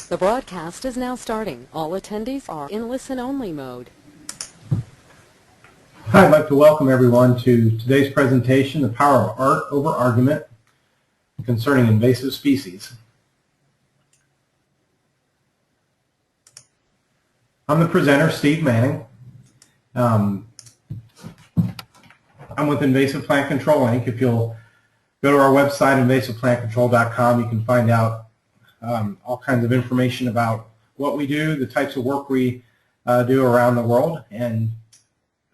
The broadcast is now starting. All attendees are in listen-only mode. Hi, I'd like to welcome everyone to today's presentation, The Power of Art Over Argument Concerning Invasive Species. I'm the presenter, Steve Manning. I'm with Invasive Plant Control, Inc. If you'll go to our website, invasiveplantcontrol.com, you can find out all kinds of information about what we do, the types of work we do around the world, and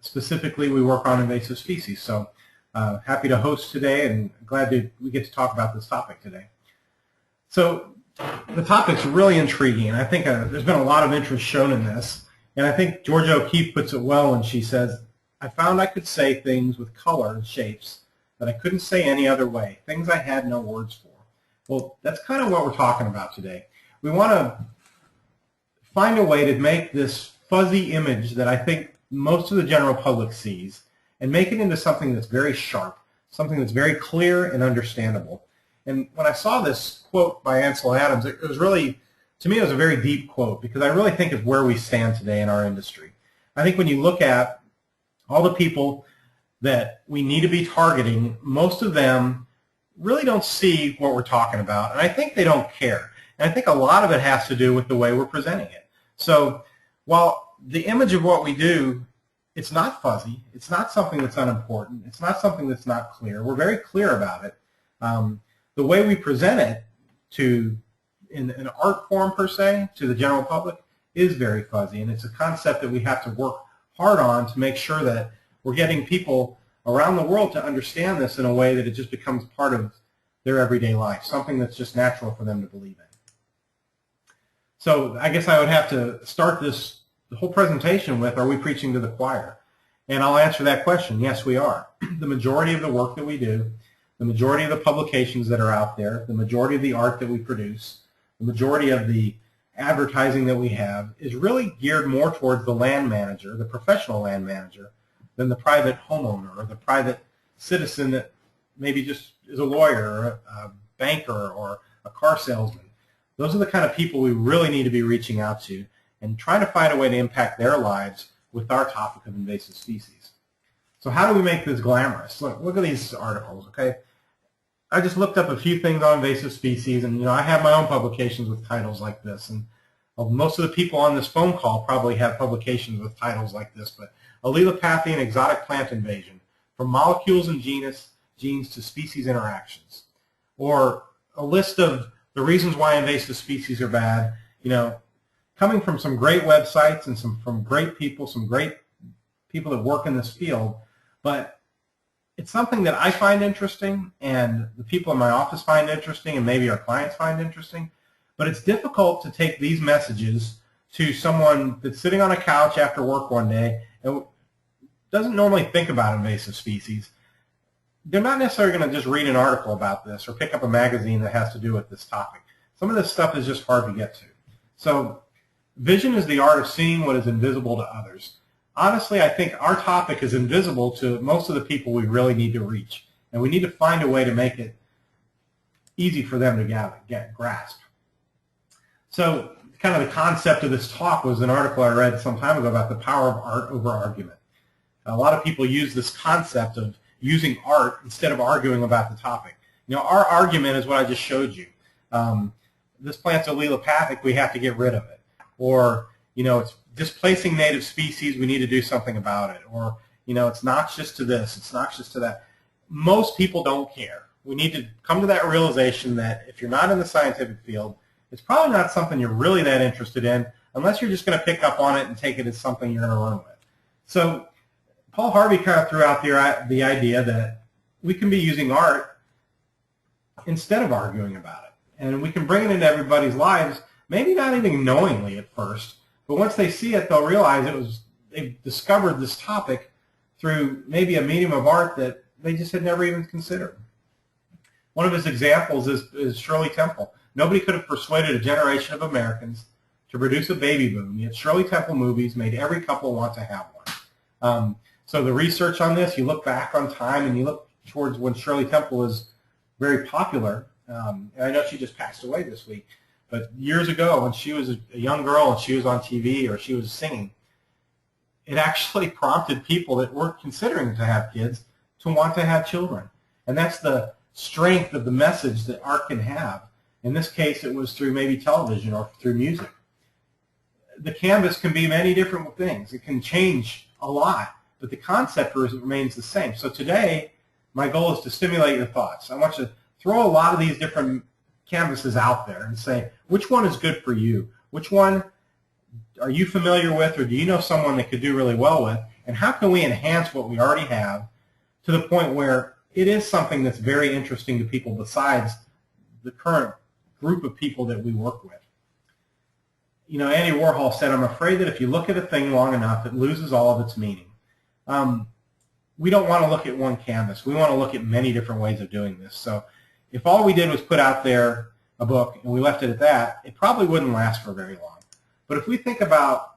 specifically we work on invasive species. So happy to host today and glad we get to talk about this topic today. So the topic's really intriguing, and I think there's been a lot of interest shown in this, and I think Georgia O'Keeffe puts it well when she says, I found I could say things with color and shapes that I couldn't say any other way, things I had no words for. Well, that's kind of what we're talking about today. We want to find a way to make this fuzzy image that I think most of the general public sees and make it into something that's very sharp, something that's very clear and understandable. And when I saw this quote by Ansel Adams, it was really, to me, it was a very deep quote because I really think it's where we stand today in our industry. I think when you look at all the people that we need to be targeting, most of them really don't see what we're talking about, and I think they don't care. And I think a lot of it has to do with the way we're presenting it. So while the image of what we do, it's not fuzzy, it's not something that's unimportant, it's not something that's not clear. We're very clear about it. The way we present it in an art form per se to the general public is very fuzzy, and it's a concept that we have to work hard on to make sure that we're getting people around the world to understand this in a way that it just becomes part of their everyday life, something that's just natural for them to believe in. So I guess I would have to start the whole presentation with, are we preaching to the choir? And I'll answer that question, yes we are. The majority of the work that we do, the majority of the publications that are out there, the majority of the art that we produce, the majority of the advertising that we have is really geared more towards the land manager, the professional land manager, than the private homeowner or the private citizen that maybe just is a lawyer or a banker or a car salesman. Those are the kind of people we really need to be reaching out to and trying to find a way to impact their lives with our topic of invasive species. So how do we make this glamorous? Look at these articles, okay? I just looked up a few things on invasive species, and I have my own publications with titles like this, and most of the people on this phone call probably have publications with titles like this, but allelopathy and exotic plant invasion, from molecules and genes to species interactions, or a list of the reasons why invasive species are bad, coming from some great websites and from great people that work in this field. But it's something that I find interesting, and the people in my office find interesting, and maybe our clients find interesting. But it's difficult to take these messages to someone that's sitting on a couch after work one day and doesn't normally think about invasive species. They're not necessarily going to just read an article about this or pick up a magazine that has to do with this topic. Some of this stuff is just hard to get to. So vision is the art of seeing what is invisible to others. Honestly, I think our topic is invisible to most of the people we really need to reach, and we need to find a way to make it easy for them to grasp. So kind of the concept of this talk was an article I read some time ago about the power of art over argument. A lot of people use this concept of using art instead of arguing about the topic. Our argument is what I just showed you. This plant's allelopathic, we have to get rid of it. Or, it's displacing native species, we need to do something about it. Or, it's noxious to this, it's noxious to that. Most people don't care. We need to come to that realization that if you're not in the scientific field, it's probably not something you're really that interested in unless you're just going to pick up on it and take it as something you're going to run with. So Paul Harvey kind of threw out the idea that we can be using art instead of arguing about it. And we can bring it into everybody's lives, maybe not even knowingly at first, but once they see it, they'll realize they've discovered this topic through maybe a medium of art that they just had never even considered. One of his examples is Shirley Temple. Nobody could have persuaded a generation of Americans to produce a baby boom, yet Shirley Temple movies made every couple want to have one. So the research on this, you look back on time and you look towards when Shirley Temple was very popular. And I know she just passed away this week, But years ago, when she was a young girl and she was on TV or she was singing, it actually prompted people that weren't considering to have kids to want to have children. And that's the strength of the message that art can have. In this case, it was through maybe television or through music. The canvas can be many different things. It can change a lot, but the concept remains the same. So today, my goal is to stimulate your thoughts. I want you to throw a lot of these different canvases out there and say, which one is good for you? Which one are you familiar with, or do you know someone that could do really well with? And how can we enhance what we already have to the point where it is something that's very interesting to people besides the current group of people that we work with? You know, Andy Warhol said, I'm afraid that if you look at a thing long enough, it loses all of its meaning. We don't want to look at one canvas. We want to look at many different ways of doing this. So if all we did was put out there a book and we left it at that, it probably wouldn't last for very long. But if we think about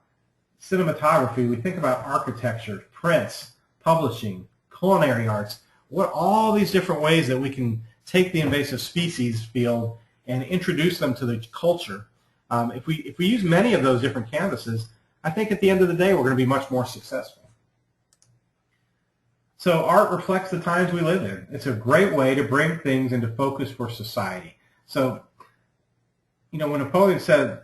cinematography, we think about architecture, prints, publishing, culinary arts, what all these different ways that we can take the invasive species field and introduce them to the culture. If we use many of those different canvases, I think at the end of the day we're going to be much more successful. So art reflects the times we live in. It's a great way to bring things into focus for society. So, you know, when Napoleon said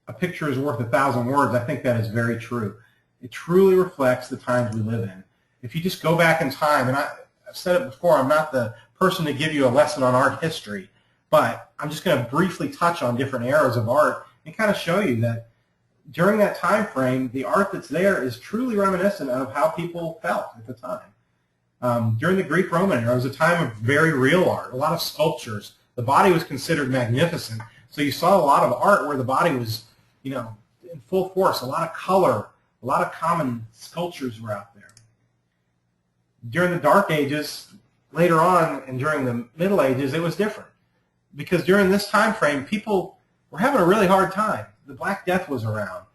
a picture is worth 1,000 words, I think that is very true. It truly reflects the times we live in. If you just go back in time, and I've said it before, I'm not the person to give you a lesson on art history, but I'm just going to briefly touch on different eras of art and kind of show you that during that time frame, the art that's there is truly reminiscent of how people felt at the time. During the Greek-Roman era, it was a time of very real art, a lot of sculptures. The body was considered magnificent, so you saw a lot of art where the body was, you know, in full force, a lot of color, a lot of common sculptures were out there. During the Dark Ages, later on, and during the Middle Ages, it was different. Because during this time frame, people were having a really hard time. The Black Death was around.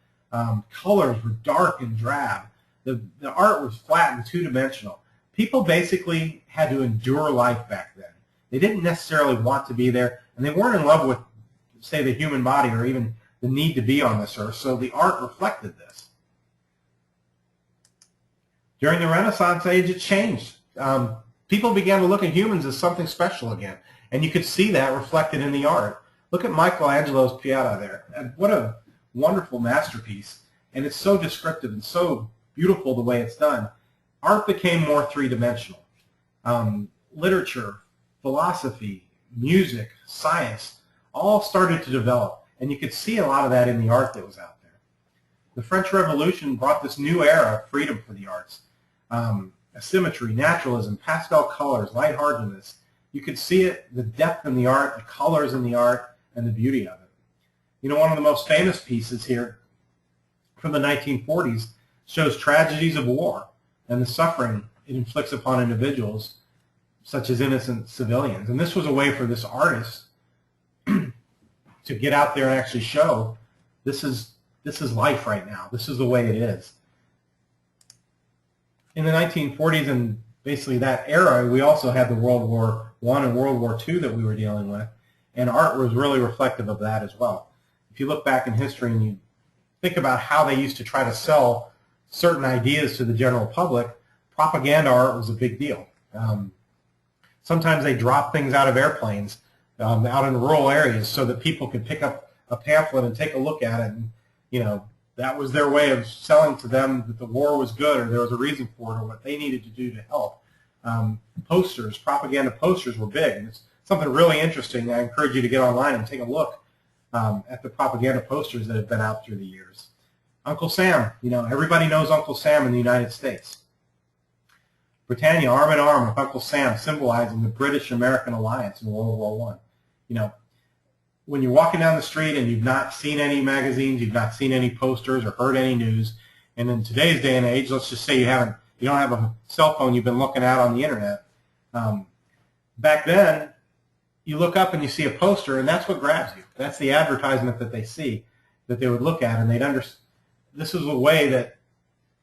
Colors were dark and drab. The art was flat and two-dimensional. People basically had to endure life back then. They didn't necessarily want to be there, and they weren't in love with, say, the human body or even the need to be on this earth, so the art reflected this. During the Renaissance age, it changed. People began to look at humans as something special again, and you could see that reflected in the art. Look at Michelangelo's Pieta there. And what a wonderful masterpiece, and it's so descriptive and so beautiful the way it's done. Art became more three-dimensional. Literature, philosophy, music, science, all started to develop, and you could see a lot of that in the art that was out there. The French Revolution brought this new era of freedom for the arts. Symmetry, naturalism, pastel colors, lightheartedness. You could see it, the depth in the art, the colors in the art, and the beauty of it. You know, one of the most famous pieces here from the 1940s shows tragedies of war and the suffering it inflicts upon individuals, such as innocent civilians. And this was a way for this artist to get out there and actually show this is life right now. This is the way it is. In the 1940s and basically that era, we also had the World War I and World War II that we were dealing with, and art was really reflective of that as well. If you look back in history and you think about how they used to try to sell certain ideas to the general public, propaganda art was a big deal. Sometimes they dropped things out of airplanes out in rural areas so that people could pick up a pamphlet and take a look at it, and you know, that was their way of selling to them that the war was good or there was a reason for it or what they needed to do to help. Posters, propaganda posters were big, and it's something really interesting. I encourage you to get online and take a look at the propaganda posters that have been out through the years. Uncle Sam, you know, everybody knows Uncle Sam in the United States. Britannia, arm in arm with Uncle Sam, symbolizing the British-American alliance in World War I. You know, when you're walking down the street and you've not seen any magazines, you've not seen any posters or heard any news, and in today's day and age, let's just say you don't have a cell phone you've been looking at on the internet. Back then, you look up and you see a poster, and that's what grabs you. That's the advertisement that they see, that they would look at, and they'd understand. This is a way that,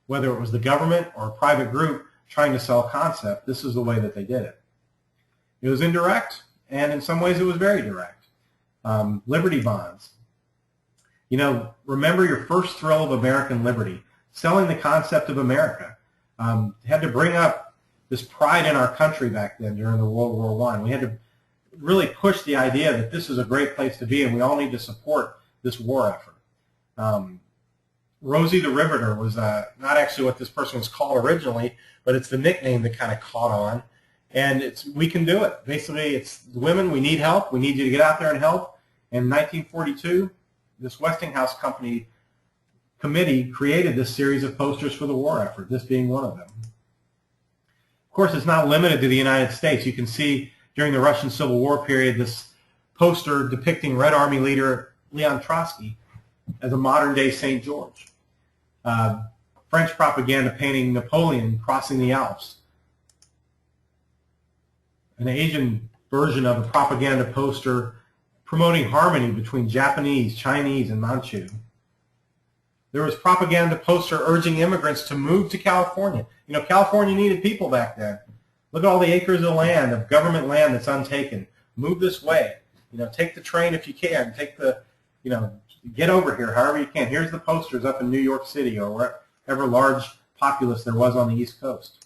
whether it was the government or a private group trying to sell a concept, this is the way that they did it. It was indirect, and in some ways it was very direct. Liberty bonds. Remember your first thrill of American liberty, selling the concept of America. Had to bring up this pride in our country back then during the World War I. We had to really push the idea that this is a great place to be and we all need to support this war effort. Rosie the Riveter was not actually what this person was called originally, but it's the nickname that kind of caught on. And we can do it. Basically, it's women, we need help. We need you to get out there and help. In 1942, this Westinghouse Company committee created this series of posters for the war effort, this being one of them. Of course, it's not limited to the United States. You can see during the Russian Civil War period this poster depicting Red Army leader Leon Trotsky as a modern-day St. George. French propaganda painting Napoleon crossing the Alps. An Asian version of a propaganda poster promoting harmony between Japanese, Chinese, and Manchu. There was propaganda poster urging immigrants to move to California. California needed people back then. Look at all the acres of land, of government land that's untaken. Move this way. Take the train if you can. Get over here however you can. Here's the posters up in New York City or wherever large populace there was on the East Coast.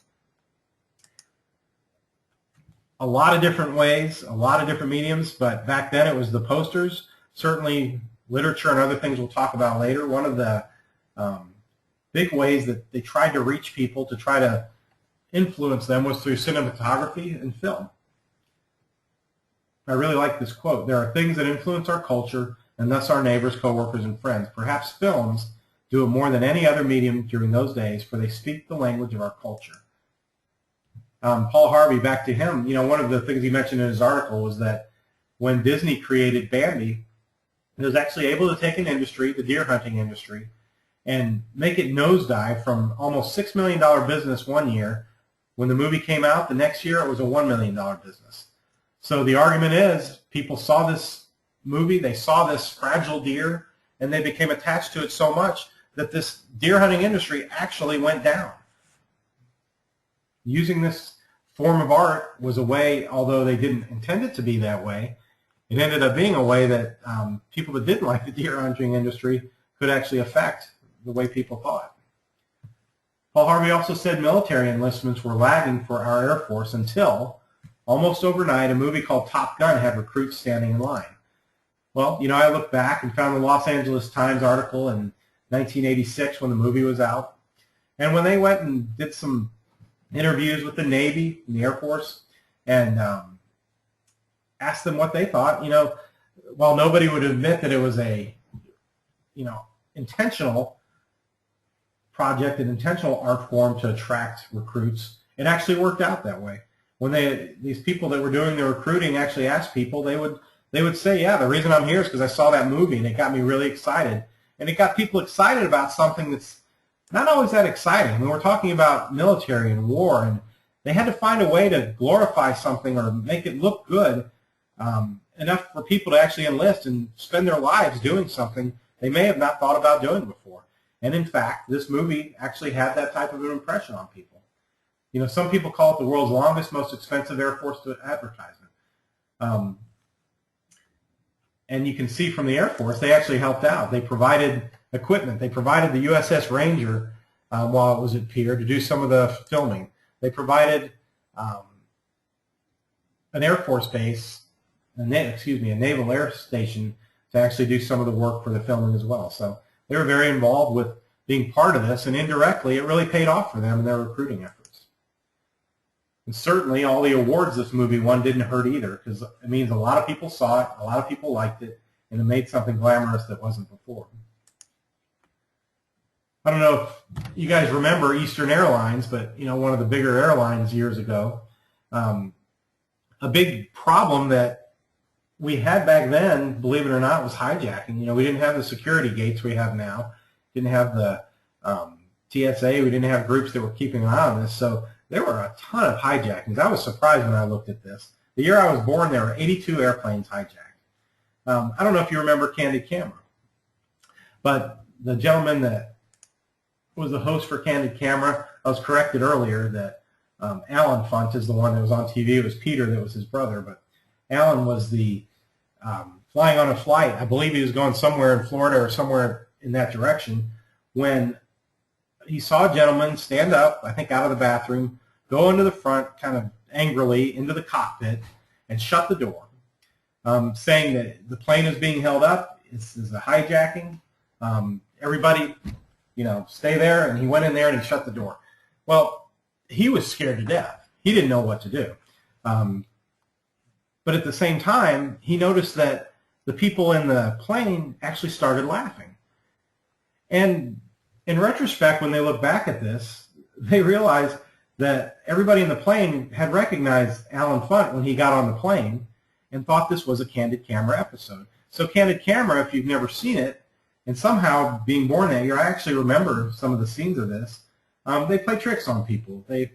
A lot of different ways, a lot of different mediums, but back then it was the posters. Certainly literature and other things we'll talk about later. One of the big ways that they tried to reach people, to try to influence them, was through cinematography and film. I really like this quote. There are things that influence our culture and thus our neighbors, coworkers, and friends. Perhaps films do it more than any other medium during those days, for they speak the language of our culture. Paul Harvey, back to him, one of the things he mentioned in his article was that when Disney created Bambi, it was actually able to take an industry, the deer hunting industry, and make it nosedive from almost $6 million business one year. When the movie came out, the next year it was a $1 million business. So the argument is people saw this movie, they saw this fragile deer, and they became attached to it so much that this deer hunting industry actually went down. Using this form of art was a way, although they didn't intend it to be that way, it ended up being a way that people that didn't like the deer hunting industry could actually affect the way people thought. Paul Harvey also said military enlistments were lagging for our Air Force until, almost overnight, a movie called Top Gun had recruits standing in line. Well, I looked back and found the Los Angeles Times article in 1986 when the movie was out. And when they went and did some interviews with the Navy and the Air Force and asked them what they thought, while nobody would admit that it was a, intentional project, an intentional art form to attract recruits, it actually worked out that way. When these people that were doing the recruiting actually asked people, they would say, yeah, the reason I'm here is because I saw that movie and it got me really excited. And it got people excited about something that's not always that exciting. I mean, we're talking about military and war, and they had to find a way to glorify something or make it look good enough for people to actually enlist and spend their lives doing something they may have not thought about doing before. And in fact, this movie actually had that type of an impression on people. Some people call it the world's longest, most expensive Air Force advertisement. And you can see from the Air Force, they actually helped out. They provided equipment. They provided the USS Ranger while it was at Pier to do some of the filming. They provided an Air Force base, a naval air station to actually do some of the work for the filming as well. So they were very involved with being part of this, and indirectly it really paid off for them in their recruiting efforts. And certainly all the awards this movie won didn't hurt either, because it means a lot of people saw it, a lot of people liked it, and it made something glamorous that wasn't before. I don't know if you guys remember Eastern Airlines, but one of the bigger airlines years ago, a big problem that we had back then, believe it or not, was hijacking. We didn't have the security gates we have now. Didn't have the TSA. We didn't have groups that were keeping an eye on this. So there were a ton of hijackings. I was surprised when I looked at this. The year I was born, there were 82 airplanes hijacked. I don't know if you remember Candid Camera, but the gentleman that was the host for Candid Camera, I was corrected earlier that Alan Funt is the one that was on TV. It was Peter that was his brother, but Alan was the flying on a flight. I believe he was going somewhere in Florida or somewhere in that direction when he saw a gentleman stand up, I think out of the bathroom, go into the front kind of angrily into the cockpit and shut the door, saying that the plane is being held up. This is a hijacking. Everybody, stay there. And he went in there and he shut the door. Well, he was scared to death. He didn't know what to do. But at the same time, he noticed that the people in the plane actually started laughing. And in retrospect, when they look back at this, they realize that everybody in the plane had recognized Alan Funt when he got on the plane and thought this was a Candid Camera episode. So Candid Camera, if you've never seen it, and somehow being born that year, I actually remember some of the scenes of this. They play tricks on people. They,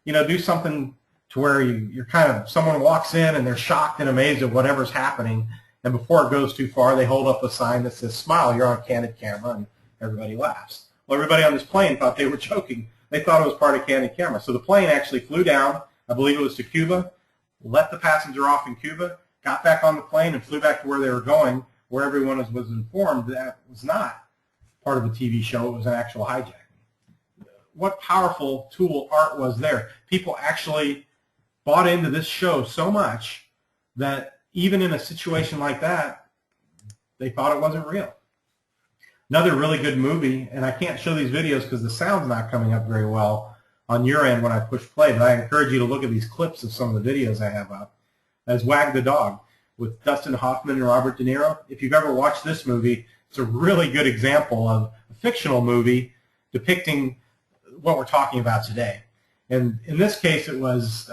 do something to where you're kind of, someone walks in and they're shocked and amazed at whatever's happening, and before it goes too far, they hold up a sign that says, "Smile, you're on Candid Camera," and everybody laughs. Well, everybody on this plane thought they were joking. They thought it was part of Candid Camera. So the plane actually flew down, I believe it was to Cuba, let the passenger off in Cuba, got back on the plane and flew back to where they were going, where everyone was informed that was not part of a TV show, it was an actual hijacking. What powerful tool art was there. People actually bought into this show so much that even in a situation like that, they thought it wasn't real. Another really good movie, and I can't show these videos because the sound's not coming up very well on your end when I push play, but I encourage you to look at these clips of some of the videos I have up, as Wag the Dog with Dustin Hoffman and Robert De Niro. If you've ever watched this movie, it's a really good example of a fictional movie depicting what we're talking about today. And in this case, it was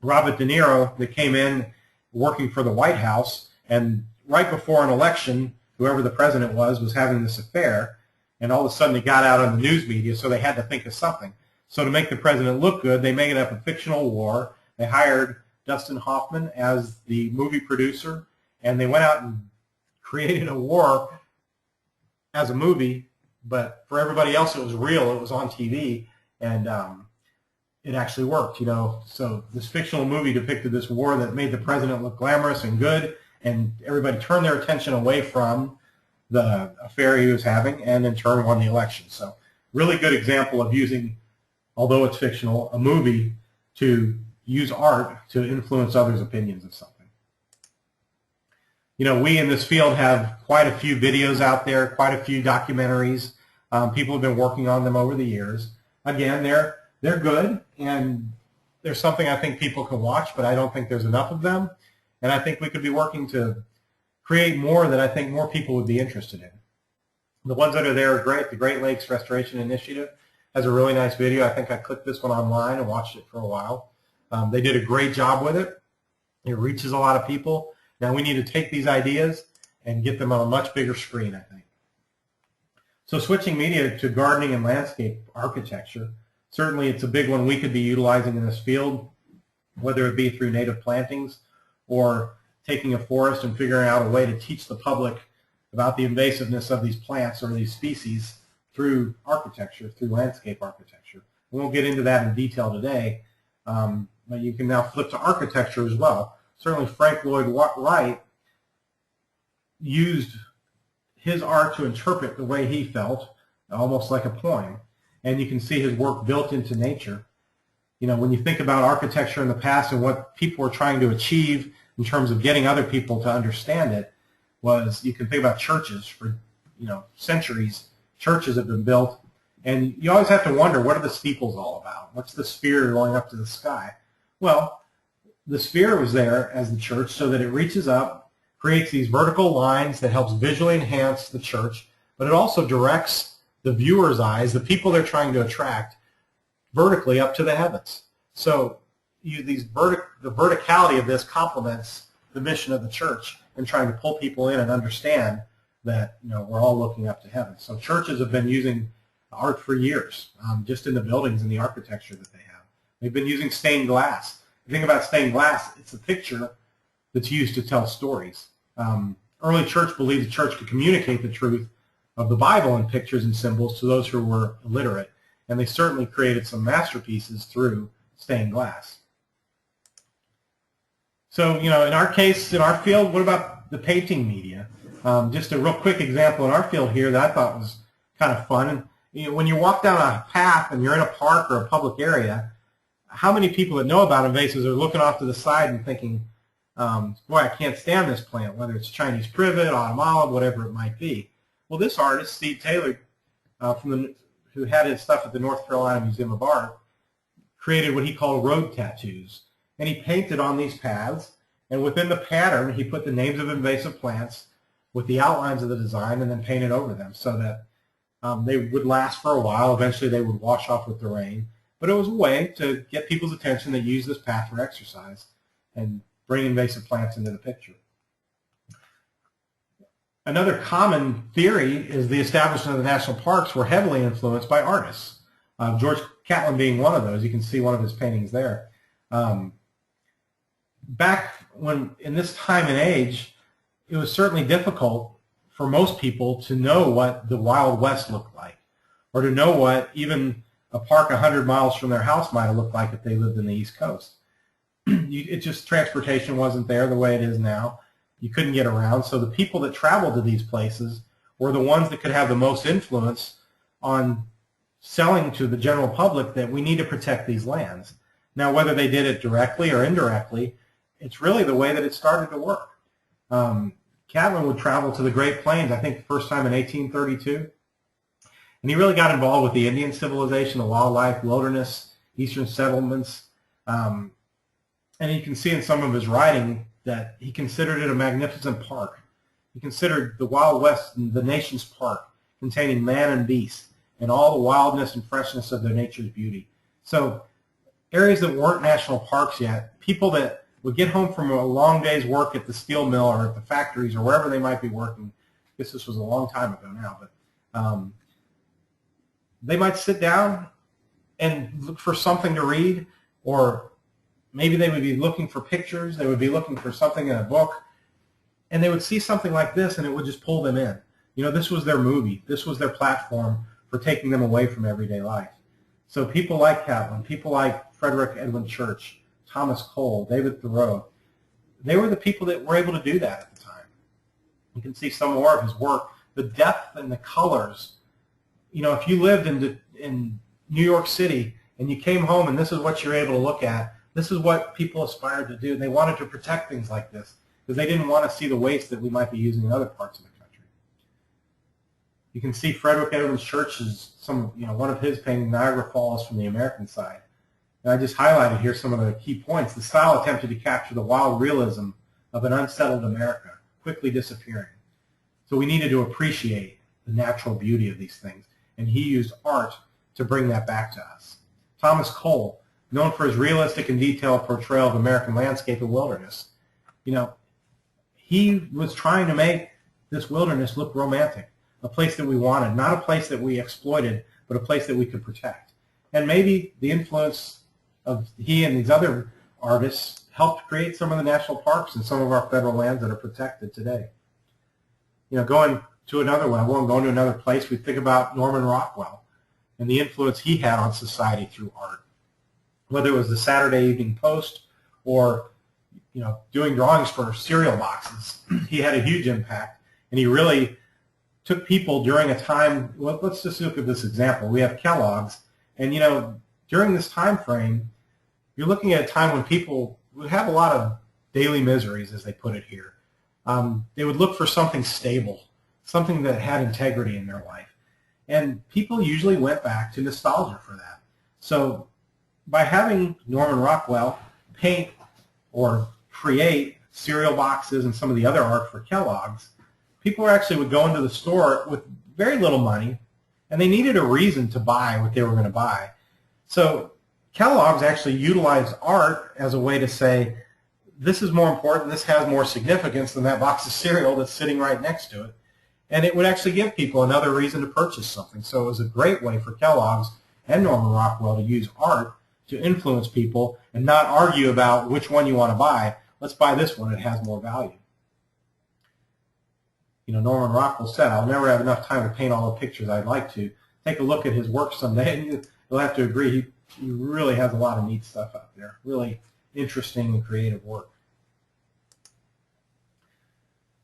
Robert De Niro that came in working for the White House, and right before an election, whoever the president was having this affair, and all of a sudden it got out on the news media, so they had to think of something. So to make the president look good, they made up a fictional war. They hired Dustin Hoffman as the movie producer, and they went out and created a war as a movie, but for everybody else it was real. It was on TV, and it actually worked, So this fictional movie depicted this war that made the president look glamorous and good, and everybody turned their attention away from the affair he was having, and in turn won the election. So really good example of using, although it's fictional, a movie to use art to influence others' opinions of something. We in this field have quite a few videos out there, quite a few documentaries. People have been working on them over the years. Again, they're good, and there's something I think people can watch, but I don't think there's enough of them. And I think we could be working to create more that I think more people would be interested in. The ones that are there are great. The Great Lakes Restoration Initiative has a really nice video. I think I clicked this one online and watched it for a while. They did a great job with it. It reaches a lot of people. Now we need to take these ideas and get them on a much bigger screen, I think. So switching media to gardening and landscape architecture, certainly it's a big one we could be utilizing in this field, whether it be through native plantings or taking a forest and figuring out a way to teach the public about the invasiveness of these plants or these species through architecture, through landscape architecture. We won't get into that in detail today, but you can now flip to architecture as well. Certainly Frank Lloyd Wright used his art to interpret the way he felt, almost like a poem, and you can see his work built into nature. When you think about architecture in the past and what people were trying to achieve in terms of getting other people to understand it, was you can think about churches for centuries. Churches have been built, and you always have to wonder, what are the steeples all about? What's the sphere going up to the sky? Well, the sphere was there as the church so that it reaches up, creates these vertical lines that helps visually enhance the church, but it also directs the viewer's eyes, the people they're trying to attract, vertically up to the heavens. So the verticality of this complements the mission of the church in trying to pull people in and understand that we're all looking up to heaven. So churches have been using art for years, just in the buildings and the architecture that they have. They've been using stained glass. The thing about stained glass, it's a picture that's used to tell stories. Early church believed the church could communicate the truth of the Bible in pictures and symbols to those who were illiterate, and they certainly created some masterpieces through stained glass. So, in our case, in our field, what about the painting media? Just a real quick example in our field here that I thought was kind of fun. And, when you walk down a path and you're in a park or a public area, how many people that know about invasives are looking off to the side and thinking, boy, I can't stand this plant, whether it's Chinese privet, autumn olive, whatever it might be. Well, this artist, Steve Taylor, who had his stuff at the North Carolina Museum of Art, created what he called road tattoos. And he painted on these paths, and within the pattern, he put the names of invasive plants with the outlines of the design and then painted over them so that they would last for a while. Eventually, they would wash off with the rain. But it was a way to get people's attention. They use this path for exercise and bring invasive plants into the picture. Another common theory is the establishment of the national parks were heavily influenced by artists. George Catlin being one of those. You can see one of his paintings there. Back when, in this time and age, it was certainly difficult for most people to know what the Wild West looked like, or to know what even a park 100 miles from their house might have looked like if they lived in the East Coast. Transportation wasn't there the way it is now. You couldn't get around, so the people that traveled to these places were the ones that could have the most influence on selling to the general public that we need to protect these lands. Now, whether they did it directly or indirectly, it's really the way that it started to work. Catlin would travel to the Great Plains, I think the first time in 1832, and he really got involved with the Indian civilization, the wildlife, wilderness, eastern settlements, and you can see in some of his writing that he considered it a magnificent park. He considered the Wild West the nation's park, containing man and beast, and all the wildness and freshness of their nature's beauty. So areas that weren't national parks yet, people that would get home from a long day's work at the steel mill or at the factories or wherever they might be working, I guess this was a long time ago now, but they might sit down and look for something to read, or maybe they would be looking for pictures, they would be looking for something in a book, and they would see something like this and it would just pull them in. This was their movie. This was their platform for taking them away from everyday life. So people like Catlin, people like Frederick Edwin Church, Thomas Cole, David Thoreau, they were the people that were able to do that at the time. You can see some more of his work. The depth and the colors. If you lived in New York City and you came home and this is what you're able to look at, this is what people aspired to do. They wanted to protect things like this because they didn't want to see the waste that we might be using in other parts of the country. You can see Frederick Edwin Church's one of his paintings, Niagara Falls, from the American side. And I just highlighted here some of the key points. The style attempted to capture the wild realism of an unsettled America, quickly disappearing. So we needed to appreciate the natural beauty of these things, and he used art to bring that back to us. Thomas Cole, known for his realistic and detailed portrayal of American landscape and wilderness, he was trying to make this wilderness look romantic, a place that we wanted, not a place that we exploited, but a place that we could protect. And maybe the influence of he and these other artists helped create some of the national parks and some of our federal lands that are protected today. Going to another one, I won't go to another place, we think about Norman Rockwell and the influence he had on society through art. Whether it was the Saturday Evening Post or doing drawings for cereal boxes, he had a huge impact, and he really took people during a time. Well, let's just look at this example. We have Kellogg's, and during this time frame, you're looking at a time when people would have a lot of daily miseries, as they put it here. They would look for something stable, something that had integrity in their life, and people usually went back to nostalgia for that. So by having Norman Rockwell paint or create cereal boxes and some of the other art for Kellogg's, people actually would go into the store with very little money, and they needed a reason to buy what they were going to buy. So Kellogg's actually utilized art as a way to say, this is more important, this has more significance than that box of cereal that's sitting right next to it. And it would actually give people another reason to purchase something. So it was a great way for Kellogg's and Norman Rockwell to use art to influence people and not argue about which one you want to buy. Let's buy this one, it has more value. Norman Rockwell said, I'll never have enough time to paint all the pictures I'd like to. Take a look at his work someday, and you'll have to agree, he really has a lot of neat stuff out there. Really interesting and creative work.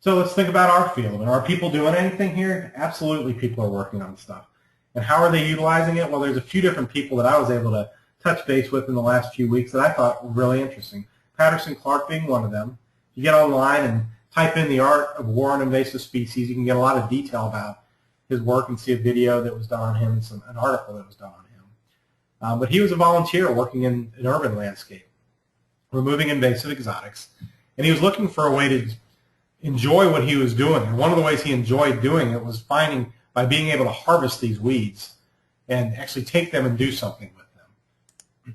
So let's think about our field. Are people doing anything here? Absolutely, people are working on stuff. And how are they utilizing it? Well, there's a few different people that I was able to touch base with in the last few weeks that I thought were really interesting. Patterson Clark being one of them. If you get online and type in the art of war on invasive species, you can get a lot of detail about his work and see a video that was done on him and an article that was done on him. But he was a volunteer working in an urban landscape, removing invasive exotics, and he was looking for a way to enjoy what he was doing. And one of the ways he enjoyed doing it was finding by being able to harvest these weeds and actually take them and do something with them.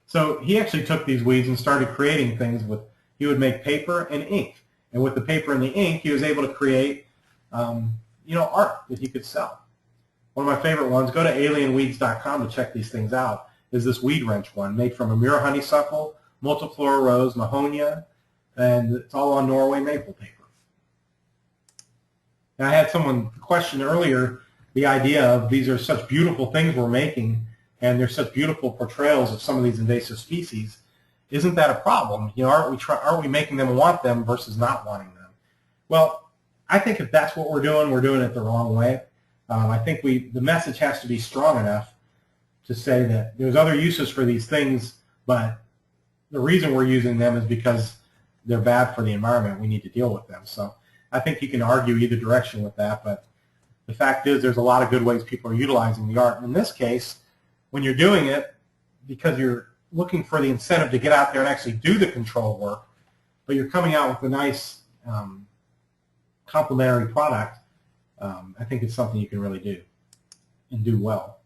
So he actually took these weeds and started creating things with, he would make paper and ink. And with the paper and the ink, he was able to create art that he could sell. One of my favorite ones, go to alienweeds.com to check these things out, is this weed wrench one made from Amur honeysuckle, multiflora rose, mahonia, and it's all on Norway maple paper. Now, I had someone question earlier the idea of these are such beautiful things we're making, and they're such beautiful portrayals of some of these invasive species. Isn't that a problem? Aren't we making them want them versus not wanting them? Well, I think if that's what we're doing it the wrong way. I think the message has to be strong enough to say that there's other uses for these things, but the reason we're using them is because they're bad for the environment. We need to deal with them. So I think you can argue either direction with that, but the fact is there's a lot of good ways people are utilizing the art. And in this case, when you're doing it because you're looking for the incentive to get out there and actually do the control work, but you're coming out with a nice complementary product, I think it's something you can really do and do well.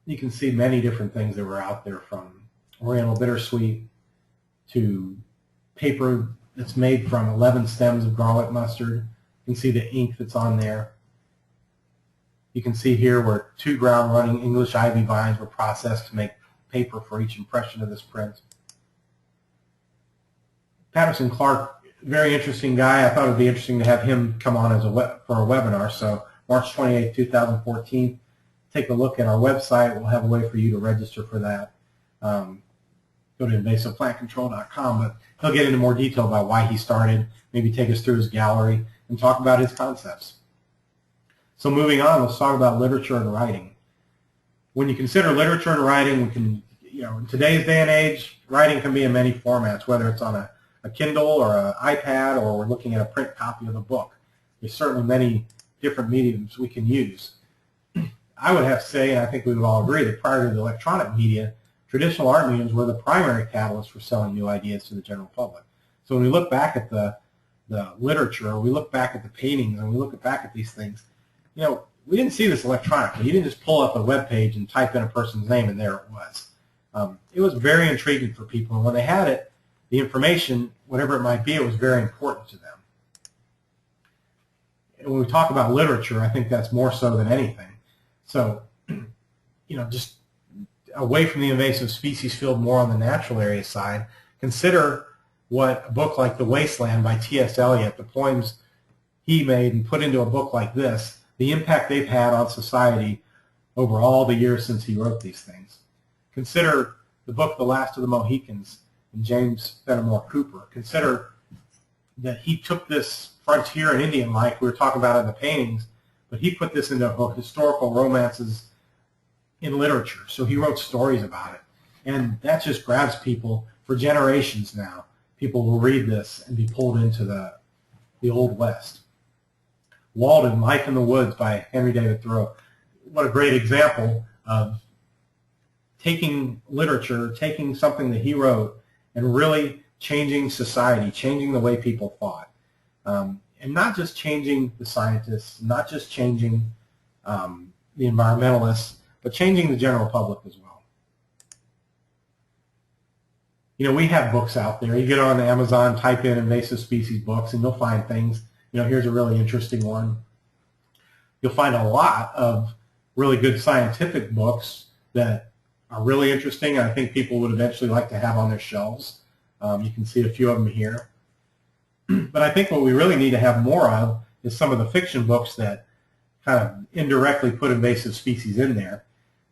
You can see many different things that were out there, from Oriental bittersweet to paper that's made from 11 stems of garlic mustard. You can see the ink that's on there. You can see here where 2 ground running English ivy vines were processed to make paper for each impression of this print. Patterson Clark, very interesting guy. I thought it would be interesting to have him come on as for a webinar. So March 28, 2014, take a look at our website. We'll have a way for you to register for that. Go to invasiveplantcontrol.com, but he'll get into more detail about why he started, maybe take us through his gallery, and talk about his concepts. So moving on, let's talk about literature and writing. When you consider literature and writing, we can, in today's day and age, writing can be in many formats, whether it's on a Kindle or an iPad, or we're looking at a print copy of the book. There's certainly many different mediums we can use. I would have to say, and I think we would all agree, that prior to the electronic media, traditional art mediums were the primary catalyst for selling new ideas to the general public. So when we look back at the literature, we look back at the paintings, and we look back at these things, we didn't see this electronically. You didn't just pull up a web page and type in a person's name, and there it was. It was very intriguing for people, and when they had it, the information, whatever it might be, it was very important to them. And when we talk about literature, I think that's more so than anything. So, just away from the invasive species field, more on the natural area side, consider what a book like The Wasteland by T.S. Eliot, the poems he made and put into a book like this, the impact they've had on society over all the years since he wrote these things. Consider the book The Last of the Mohicans and James Fenimore Cooper. Consider that he took this frontier and Indian life we were talking about in the paintings, but he put this into historical romances in literature. So he wrote stories about it. And that just grabs people for generations now. People will read this and be pulled into the Old West. Walden, Life in the Woods by Henry David Thoreau. What a great example of taking literature, taking something that he wrote, and really changing society, changing the way people thought. And not just changing the scientists, not just changing the environmentalists, but changing the general public as well. We have books out there. You get on Amazon, type in invasive species books, and you'll find things. Here's a really interesting one. You'll find a lot of really good scientific books that are really interesting, and I think people would eventually like to have on their shelves. You can see a few of them here. But I think what we really need to have more of is some of the fiction books that kind of indirectly put invasive species in there.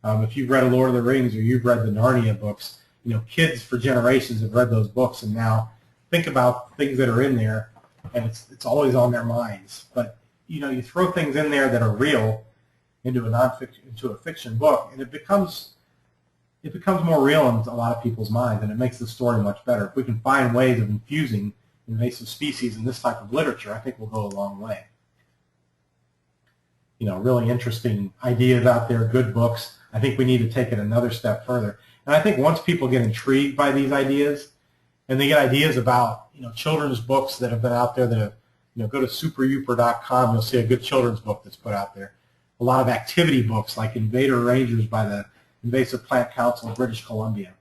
If you've read Lord of the Rings or you've read the Narnia books, kids for generations have read those books, and now think about things that are in there, and it's always on their minds. But you throw things in there that are real into a fiction book, and it becomes more real in a lot of people's minds, and it makes the story much better. If we can find ways of infusing invasive species in this type of literature, I think we'll go a long way. Really interesting ideas out there, good books. I think we need to take it another step further. And I think once people get intrigued by these ideas, and they get ideas about children's books that have been out there that have, go to superuper.com, you'll see a good children's book that's put out there. A lot of activity books like Invader Rangers by the Invasive Plant Council of British Columbia.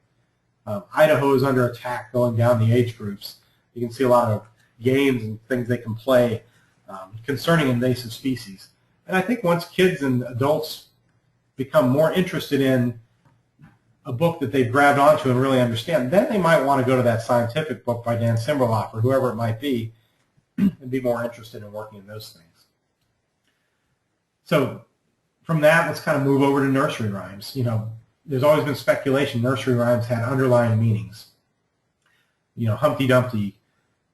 Idaho is under attack, going down the age groups. You can see a lot of games and things they can play concerning invasive species. And I think once kids and adults become more interested in a book that they've grabbed onto and really understand, then they might want to go to that scientific book by Dan Simberloff or whoever it might be and be more interested in working in those things. So from that, let's kind of move over to nursery rhymes. There's always been speculation nursery rhymes had underlying meanings. Humpty Dumpty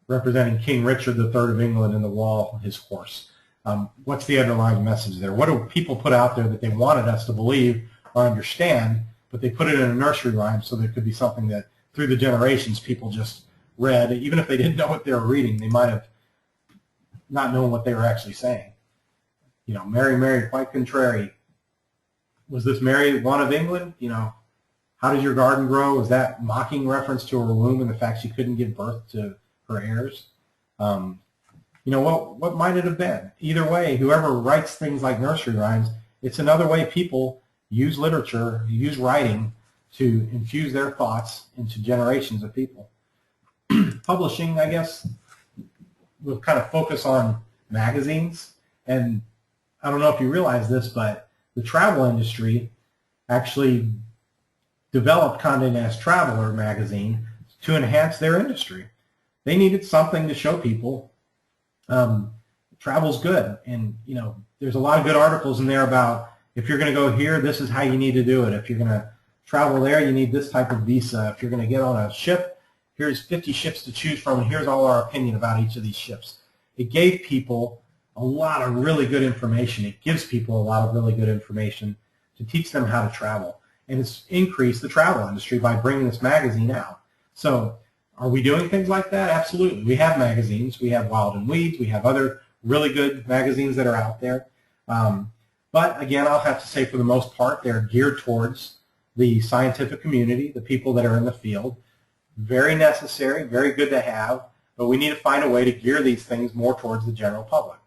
representing King Richard III of England and the wall, his horse. What's the underlying message there? What do people put out there that they wanted us to believe or understand, but they put it in a nursery rhyme so there could be something that through the generations people just read. Even if they didn't know what they were reading, they might have not known what they were actually saying. Mary, Mary, quite contrary. Was this Mary one of England? How did your garden grow? Was that mocking reference to her womb and the fact she couldn't give birth to her heirs? What might it have been? Either way, whoever writes things like nursery rhymes, it's another way people use literature, use writing to infuse their thoughts into generations of people. Publishing, I guess, will kind of focus on magazines. And I don't know if you realize this, but the travel industry actually developed Condé Nast Traveler magazine to enhance their industry. They needed something to show people travel's good. And, there's a lot of good articles in there about if you're going to go here, this is how you need to do it. If you're going to travel there, you need this type of visa. If you're going to get on a ship, here's 50 ships to choose from, and here's all our opinion about each of these ships. It gave people a lot of really good information. It gives people a lot of really good information to teach them how to travel. And it's increased the travel industry by bringing this magazine out. So are we doing things like that? Absolutely. We have magazines. We have Wild and Weeds. We have other really good magazines that are out there. But again, I'll have to say for the most part, they're geared towards the scientific community, the people that are in the field. Very necessary, very good to have, but we need to find a way to gear these things more towards the general public.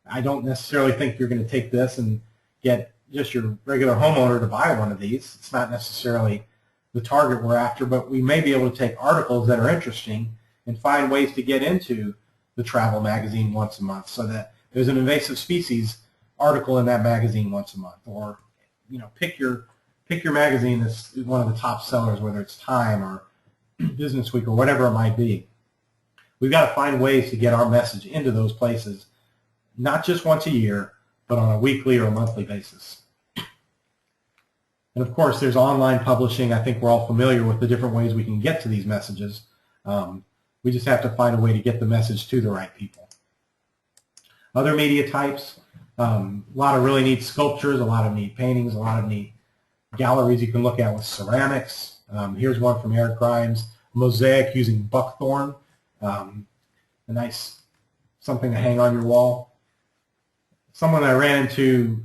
I don't necessarily think you're going to take this and get just your regular homeowner to buy one of these. It's not necessarily the target we're after, but we may be able to take articles that are interesting and find ways to get into the travel magazine once a month so that there's an invasive species article in that magazine once a month. Or, pick your magazine that's one of the top sellers, whether it's Time or Business Week or whatever it might be. We've got to find ways to get our message into those places, not just once a year, but on a weekly or a monthly basis. And of course, there's online publishing. I think we're all familiar with the different ways we can get to these messages. We just have to find a way to get the message to the right people. Other media types, a lot of really neat sculptures, a lot of neat paintings, a lot of neat galleries you can look at with ceramics. Here's one from Eric Grimes, mosaic using buckthorn, a nice something to hang on your wall. Someone I ran into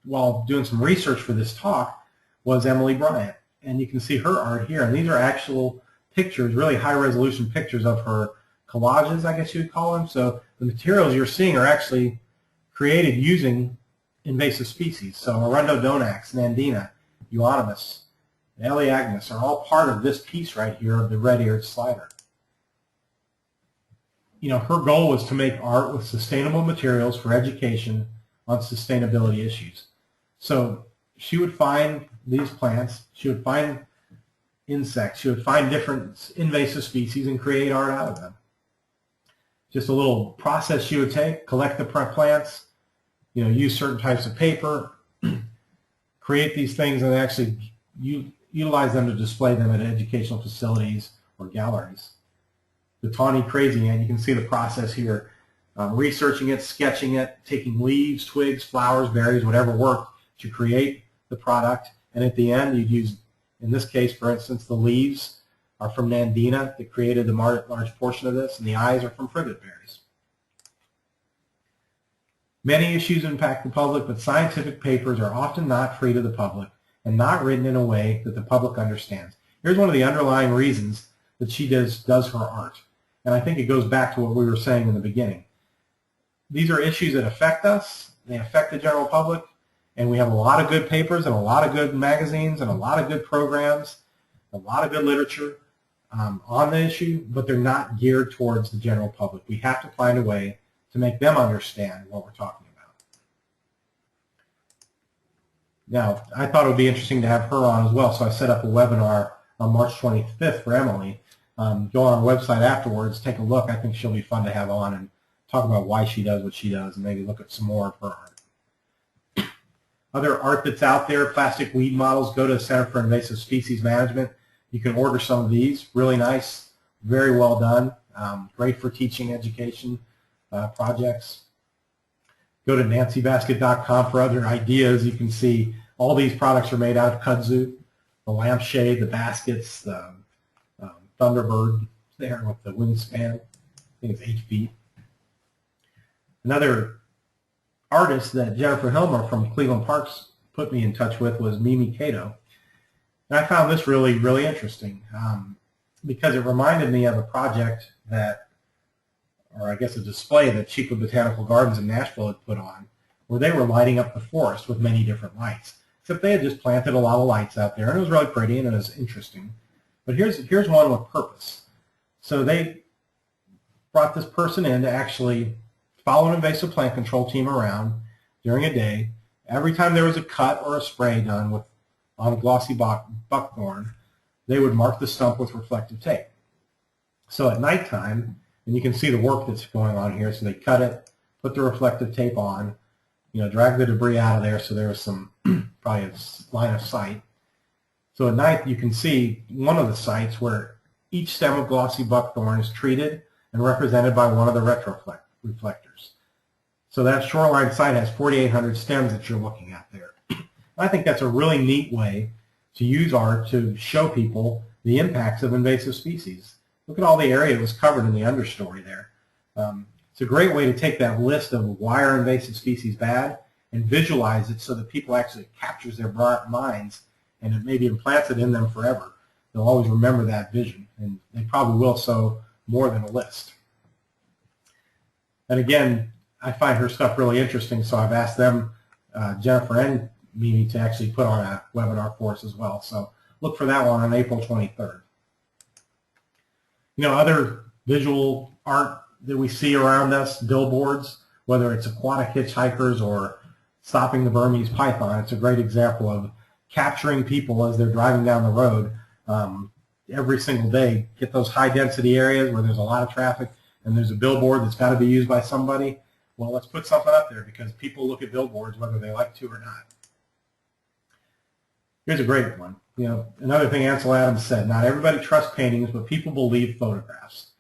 while doing some research for this talk was Emily Bryant, and you can see her art here, and these are actual pictures, really high-resolution pictures of her collages, I guess you would call them. So the materials you're seeing are actually created using invasive species. So Arundodonax, Nandina, Euonymus, Elaeagnus are all part of this piece right here of the red-eared slider. Her goal was to make art with sustainable materials for education on sustainability issues. So she would find these plants, she would find insects, she would find different invasive species and create art out of them. Just a little process she would take, collect the plants, use certain types of paper, create these things, and actually utilize them to display them at educational facilities or galleries. The tawny crazy ant, you can see the process here. Researching it, sketching it, taking leaves, twigs, flowers, berries, whatever worked to create the product. And at the end, you'd use, in this case, for instance, the leaves are from Nandina that created the large portion of this, and the eyes are from privet berries. Many issues impact the public, but scientific papers are often not free to the public and not written in a way that the public understands. Here's one of the underlying reasons that she does her art. And I think it goes back to what we were saying in the beginning. These are issues that affect us, they affect the general public, and we have a lot of good papers and a lot of good magazines and a lot of good programs, a lot of good literature on the issue, but they're not geared towards the general public. We have to find a way to make them understand what we're talking about. Now, I thought it would be interesting to have her on as well, so I set up a webinar on March 25th for Emily. Go on our website afterwards, take a look. I think she'll be fun to have on and talk about why she does what she does and maybe look at some more of her art. Other art that's out there, plastic weed models, go to the Center for Invasive Species Management. You can order some of these, really nice, very well done, great for teaching education projects. Go to nancybasket.com for other ideas. You can see all these products are made out of kudzu, the lampshade, the baskets, the Thunderbird there with the wingspan. I think it's 8 feet. Another artist that Jennifer Hilmer from Cleveland Parks put me in touch with was Mimi Cato. And I found this really, really interesting because it reminded me of a project that, or I guess a display that Chico Botanical Gardens in Nashville had put on, where they were lighting up the forest with many different lights. Except they had just planted a lot of lights out there, and it was really pretty and it was interesting. But here's one with purpose. So they brought this person in to actually follow an invasive plant control team around during a day. Every time there was a cut or a spray done on a glossy buckthorn, they would mark the stump with reflective tape. So at nighttime, and you can see the work that's going on here, so they cut it, put the reflective tape on, drag the debris out of there so there was some probably a line of sight. So at night you can see one of the sites where each stem of glossy buckthorn is treated and represented by one of the retroreflectors. So that shoreline site has 4,800 stems that you're looking at there. I think that's a really neat way to use art to show people the impacts of invasive species. Look at all the area that was covered in the understory there. It's a great way to take that list of why are invasive species bad and visualize it so that people actually captures their minds and it maybe implants it in them forever. They'll always remember that vision, and they probably will so more than a list. And again, I find her stuff really interesting, so I've asked them, Jennifer and Mimi, to actually put on a webinar for us as well. So look for that one on April 23rd. Other visual art that we see around us, billboards, whether it's aquatic hitchhikers or stopping the Burmese python, it's a great example of capturing people as they're driving down the road every single day. Get those high-density areas where there's a lot of traffic and there's a billboard that's got to be used by somebody. Well, let's put something up there because people look at billboards whether they like to or not. Here's a great one. Another thing Ansel Adams said, not everybody trusts paintings, but people believe photographs.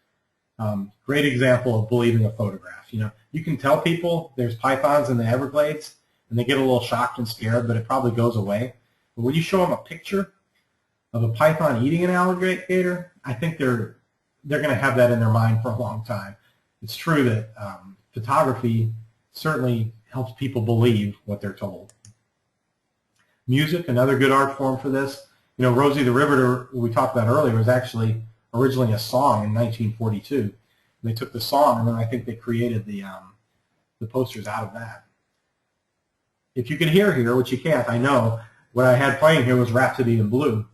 Great example of believing a photograph. You can tell people there's pythons in the Everglades, and they get a little shocked and scared, but it probably goes away. But when you show them a picture of a python eating an alligator, I think they're going to have that in their mind for a long time. It's true that photography certainly helps people believe what they're told. Music, another good art form for this. Rosie the Riveter, we talked about earlier, was actually originally a song in 1942. They took the song, and then I think they created the posters out of that. If you can hear here, which you can't, I know, what I had playing here was Rhapsody in Blue.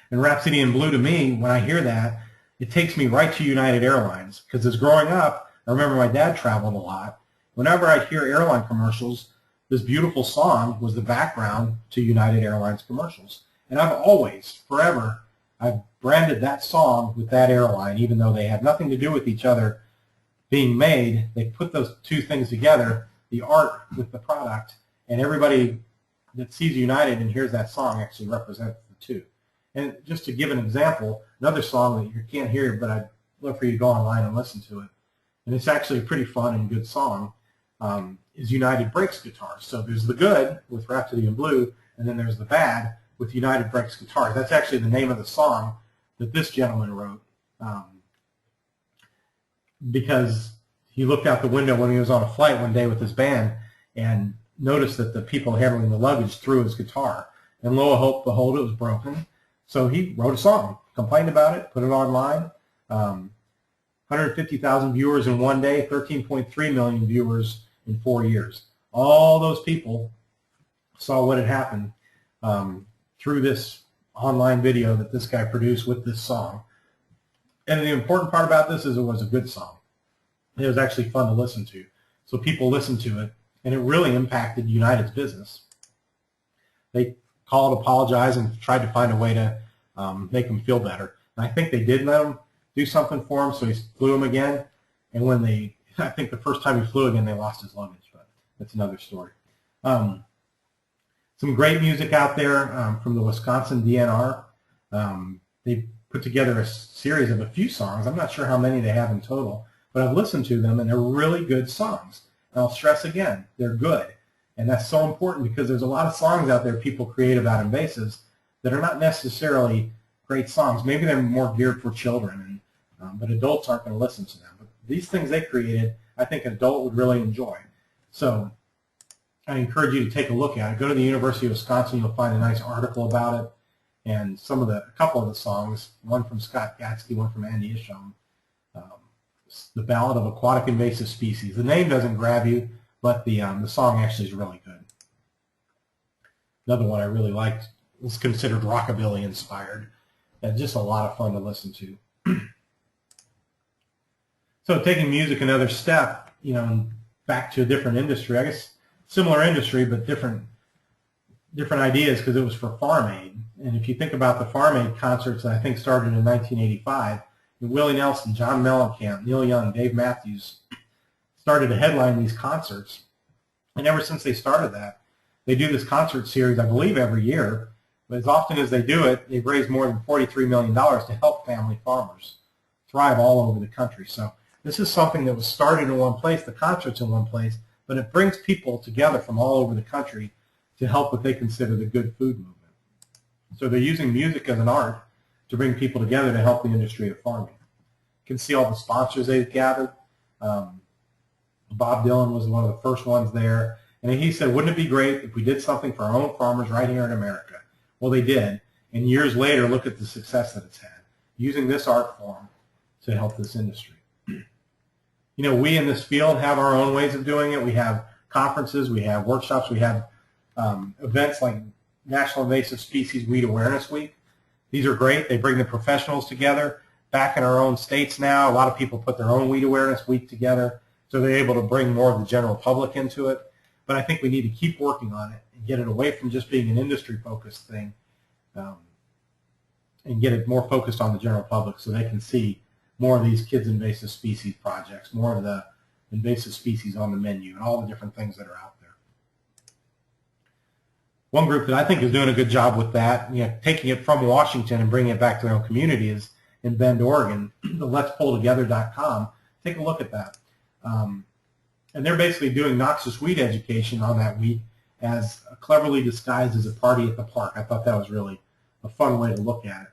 And Rhapsody in Blue, to me, when I hear that, it takes me right to United Airlines. Because as growing up, I remember my dad traveled a lot. Whenever I'd hear airline commercials, this beautiful song was the background to United Airlines commercials. And I've always, forever, I've branded that song with that airline, even though they have nothing to do with each other being made. They put those two things together, the art with the product, and everybody that sees United and hears that song actually represents too. And just to give an example, another song that you can't hear, but I'd love for you to go online and listen to it, and it's actually a pretty fun and good song, is United Breaks Guitars. So there's the good with Rhapsody in Blue, and then there's the bad with United Breaks Guitars. That's actually the name of the song that this gentleman wrote, because he looked out the window when he was on a flight one day with his band and noticed that the people handling the luggage threw his guitar. And lo and behold, it was broken. So he wrote a song, complained about it, put it online. 150,000 viewers in one day, 13.3 million viewers in 4 years. All those people saw what had happened through this online video that this guy produced with this song. And the important part about this is it was a good song. It was actually fun to listen to. So people listened to it, and it really impacted United's business. They called, apologized, and tried to find a way to make him feel better. And I think they did let him do something for him, so he flew him again. And when I think the first time he flew again, they lost his luggage, but that's another story. Some great music out there from the Wisconsin DNR. They put together a series of a few songs. I'm not sure how many they have in total, but I've listened to them, and they're really good songs. And I'll stress again, they're good. And that's so important because there's a lot of songs out there people create about invasives that are not necessarily great songs. Maybe they're more geared for children, but adults aren't going to listen to them. But these things they created, I think an adult would really enjoy. So I encourage you to take a look at it. Go to the University of Wisconsin. You'll find a nice article about it. And a couple of the songs, one from Scott Gatsky, one from Andy Isham, The Ballad of Aquatic Invasive Species. The name doesn't grab you, but the song actually is really good. Another one I really liked was considered rockabilly inspired. And just a lot of fun to listen to. So taking music another step, and back to a different industry, I guess similar industry but different ideas because it was for Farm Aid. And if you think about the Farm Aid concerts that I think started in 1985, Willie Nelson, John Mellencamp, Neil Young, Dave Matthews started to headline these concerts. And ever since they started that, they do this concert series, I believe, every year. But as often as they do it, they've raised more than $43 million to help family farmers thrive all over the country. So this is something that was started in one place, the concerts in one place, but it brings people together from all over the country to help what they consider the good food movement. So they're using music as an art to bring people together to help the industry of farming. You can see all the sponsors they've gathered. Bob Dylan was one of the first ones there. And he said, wouldn't it be great if we did something for our own farmers right here in America? Well, they did. And years later, look at the success that it's had, using this art form to help this industry. We in this field have our own ways of doing it. We have conferences, we have workshops, we have events like National Invasive Species Weed Awareness Week. These are great. They bring the professionals together. Back in our own states now, a lot of people put their own Weed Awareness Week together, so they're able to bring more of the general public into it. But I think we need to keep working on it and get it away from just being an industry-focused thing and get it more focused on the general public so they can see more of these kids' invasive species projects, more of the invasive species on the menu, and all the different things that are out there. One group that I think is doing a good job with that, taking it from Washington and bringing it back to their own community is in Bend, Oregon, the letspulltogether.com. Take a look at that. And they're basically doing noxious weed education on that week as cleverly disguised as a party at the park. I thought that was really a fun way to look at it.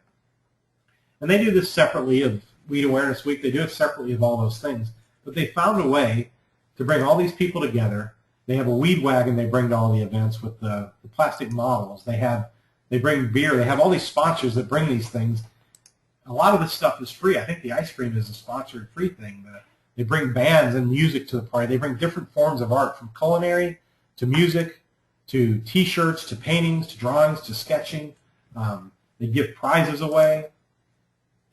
And they do this separately of Weed Awareness Week. They do it separately of all those things. But they found a way to bring all these people together. They have a weed wagon they bring to all the events with the plastic models. They bring beer. They have all these sponsors that bring these things. A lot of this stuff is free. I think the ice cream is a sponsored free thing. They bring bands and music to the party. They bring different forms of art, from culinary to music to T-shirts to paintings to drawings to sketching. They give prizes away.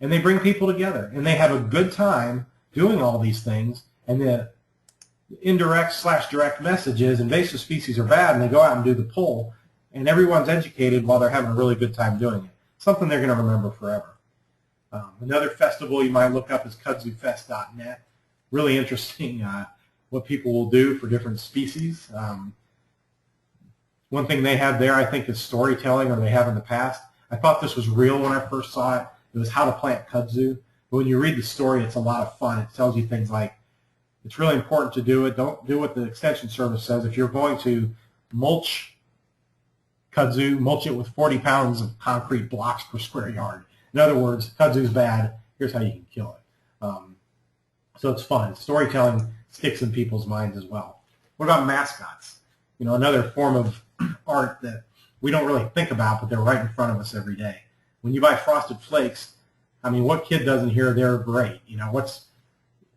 And they bring people together. And they have a good time doing all these things. And the indirect/direct message is invasive species are bad, and they go out and do the poll. And everyone's educated while they're having a really good time doing it. Something they're going to remember forever. Another festival you might look up is kudzufest.net. Really interesting what people will do for different species. One thing they have there, I think, is storytelling, or they have in the past. I thought this was real when I first saw it. It was how to plant kudzu. But when you read the story, it's a lot of fun. It tells you things like, it's really important to do it. Don't do what the extension service says. If you're going to mulch kudzu, mulch it with 40 pounds of concrete blocks per square yard. In other words, kudzu's bad. Here's how you can kill it. So it's fun. Storytelling sticks in people's minds as well. What about mascots? You know, another form of art that we don't really think about, but they're right in front of us every day. When you buy Frosted Flakes, I mean, what kid doesn't hear they're great? You know,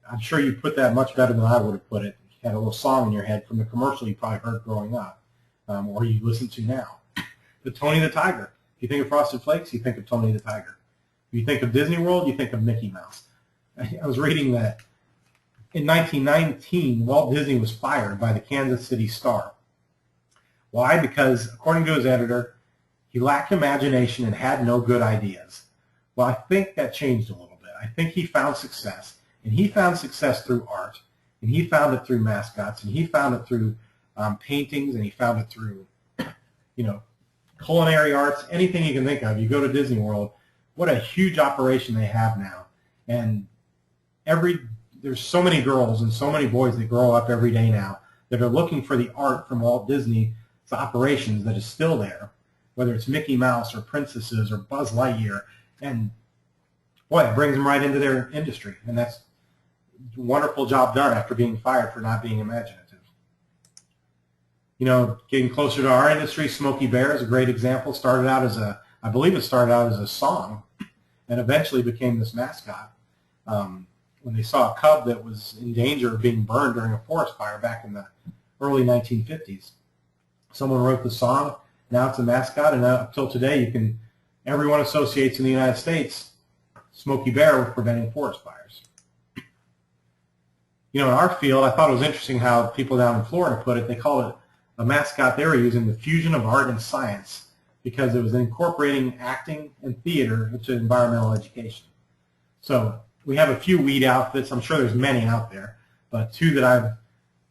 I'm sure you put that much better than I would have put it. You had a little song in your head from the commercial you probably heard growing up, or you listen to now. The Tony the Tiger. If you think of Frosted Flakes, you think of Tony the Tiger. If you think of Disney World, you think of Mickey Mouse. I was reading that in 1919, Walt Disney was fired by the Kansas City Star. Why? Because, according to his editor, he lacked imagination and had no good ideas. Well, I think that changed a little bit. I think he found success, and he found success through art, and he found it through mascots, and he found it through paintings, and he found it through, you know, culinary arts, anything you can think of. You go to Disney World, what a huge operation they have now. And there's so many girls and so many boys that grow up every day now that are looking for the art from Walt Disney's operations that is still there, whether it's Mickey Mouse or princesses or Buzz Lightyear. And boy, it brings them right into their industry. And that's a wonderful job done after being fired for not being imaginative. You know, getting closer to our industry, Smokey Bear is a great example. I believe it started out as a song and eventually became this mascot. When they saw a cub that was in danger of being burned during a forest fire back in the early 1950s. Someone wrote the song. Now it's a mascot, and up till today, everyone associates in the United States Smokey Bear with preventing forest fires. You know, in our field, I thought it was interesting how people down in Florida put it. They called it a mascot they were using, the fusion of art and science, because it was incorporating acting and theater into environmental education. So we have a few weed outfits. I'm sure there's many out there, but two that I've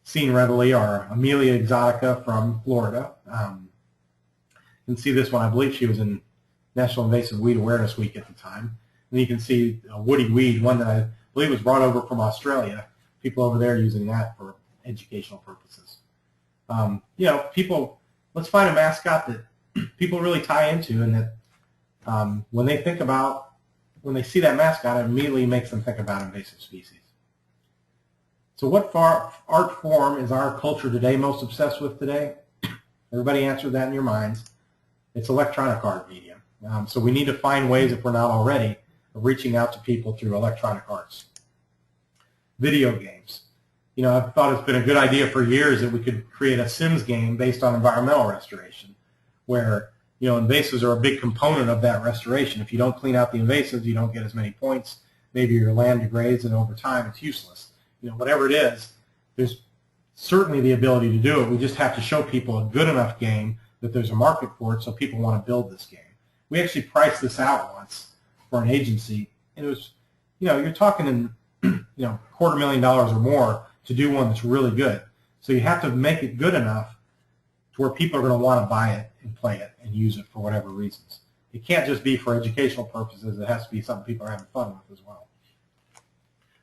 seen readily are Amelia Exotica from Florida. You can see this one. I believe she was in National Invasive Weed Awareness Week at the time. And you can see a woody weed, one that I believe was brought over from Australia. People over there using that for educational purposes. You know, let's find a mascot that people really tie into, and that when they see that mascot, it immediately makes them think about invasive species. So what art form is our culture today most obsessed with today? Everybody answer that in your minds. It's electronic art medium. So we need to find ways, if we're not already, of reaching out to people through electronic arts. Video games. You know, I've thought it's been a good idea for years that we could create a Sims game based on environmental restoration, where, you know, invasives are a big component of that restoration. If you don't clean out the invasives, you don't get as many points. Maybe your land degrades, and over time it's useless. You know, whatever it is, there's certainly the ability to do it. We just have to show people a good enough game that there's a market for it, so people want to build this game. We actually priced this out once for an agency, and it was, you know, you're talking in, you know, $250,000 or more to do one that's really good. So you have to make it good enough to where people are going to want to buy it and play it and use it for whatever reasons. It can't just be for educational purposes. It has to be something people are having fun with as well.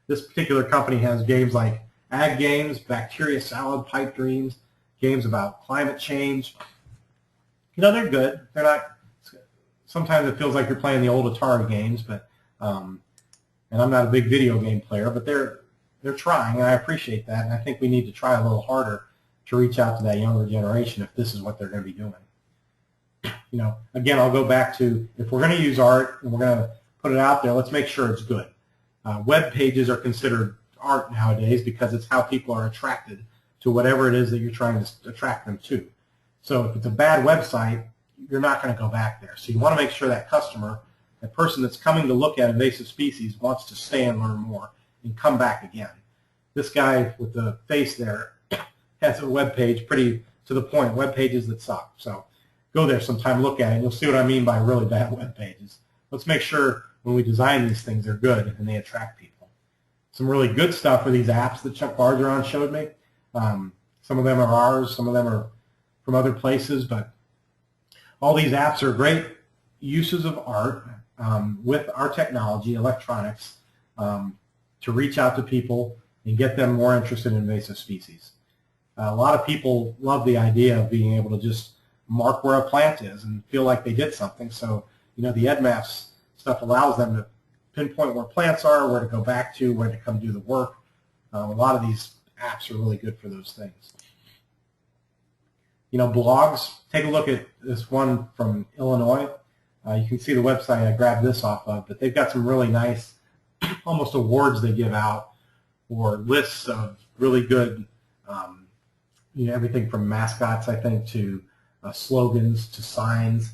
This particular company has games like ag games, bacteria salad, pipe dreams, games about climate change. You know, they're good. They're not. Sometimes it feels like you're playing the old Atari games, but and I'm not a big video game player, but they're trying, and I appreciate that. And I think we need to try a little harder to reach out to that younger generation if this is what they're going to be doing. You know, again, I'll go back to, if we're going to use art and we're going to put it out there, let's make sure it's good. Web pages are considered art nowadays because it's how people are attracted to whatever it is that you're trying to attract them to. So if it's a bad website, you're not going to go back there. So you want to make sure that customer, that person that's coming to look at invasive species, wants to stay and learn more and come back again. This guy with the face there has a web page, pretty to the point, web pages that suck. So go there sometime, look at it, and you'll see what I mean by really bad web pages. Let's make sure when we design these things they're good and they attract people. Some really good stuff are these apps that Chuck Bargeron showed me. Some of them are ours, some of them are from other places, but all these apps are great uses of art with our technology, electronics, to reach out to people and get them more interested in invasive species. A lot of people love the idea of being able to just mark where a plant is and feel like they did something. So, the EdMaps stuff allows them to pinpoint where plants are, where to go back to, where to come do the work. A lot of these apps are really good for those things. Blogs, take a look at this one from Illinois. You can see the website I grabbed this off of, but they've got some really nice, almost awards they give out, or lists of really good, everything from mascots, I think, to slogans, to signs.